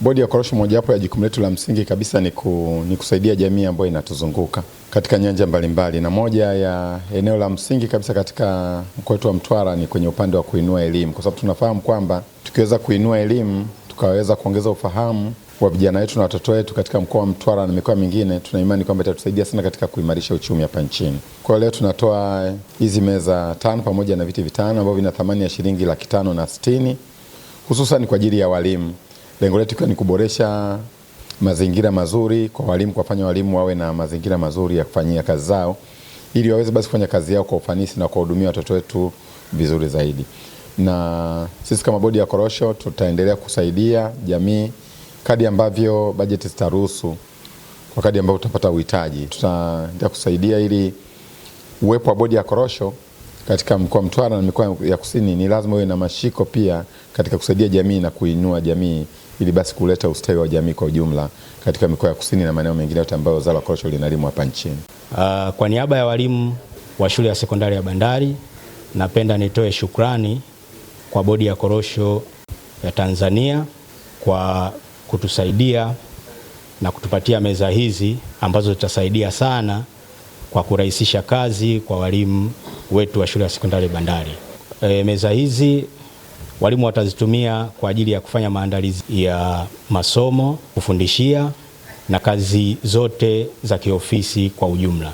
Bodi ya Korosho, mojawapo ya jukumu letu la msingi kabisa ni kusaidia jamii ambayo inatuzunguka katika nyanja mbalimbali, na moja ya eneo la msingi kabisa katika mkoa wetu wa Mtwara ni kwenye upande wa kuinua elimu, kwa sababu tunafahamu kwamba tukiweza kuinua elimu tukaweza kuongeza ufahamu wa vijana wetu na watoto wetu katika mkoa wa Mtwara na mikoa mingine, tuna imani kwamba itatusaidia sana katika kuimarisha uchumi hapa nchini. Kwa leo tunatoa hizi meza 5 pamoja na viti 5 ambavyo vina thamani ya shilingi 560,000 hususan kwa ajili ya walimu. Lengo letu ni kuboresha mazingira mazuri kwa walimu, kuwafanya walimu wawe na mazingira mazuri ya kufanyia kazi zao ili waweze basi kufanya kazi yao kwa ufanisi na kuwahudumia watoto wetu vizuri zaidi. Na sisi kama Bodi ya Korosho tutaendelea kusaidia jamii kadri ambavyo bajeti zitaruhusu, kwa kadri ambavyo tutapata uhitaji. Tutaendelea kusaidia ili uwepo wa Bodi ya Korosho katika mkoa wa Mtwara na mikoa ya kusini ni lazima uwe na mashiko pia katika kusaidia jamii na kuinua jamii ili basi kuleta ustawi wa jamii kwa ujumla katika mikoa ya kusini na maeneo mengine yote ambayo zao la korosho linalimwa hapa nchini. Kwa niaba ya walimu wa shule ya sekondari ya Bandari, napenda nitoe shukrani kwa Bodi ya Korosho ya Tanzania kwa kutusaidia na kutupatia meza hizi ambazo zitasaidia sana kwa kurahisisha kazi kwa walimu wetu wa shule ya sekondari Bandari. Meza hizi walimu watazitumia kwa ajili ya kufanya maandalizi ya masomo, kufundishia na kazi zote za kiofisi kwa ujumla.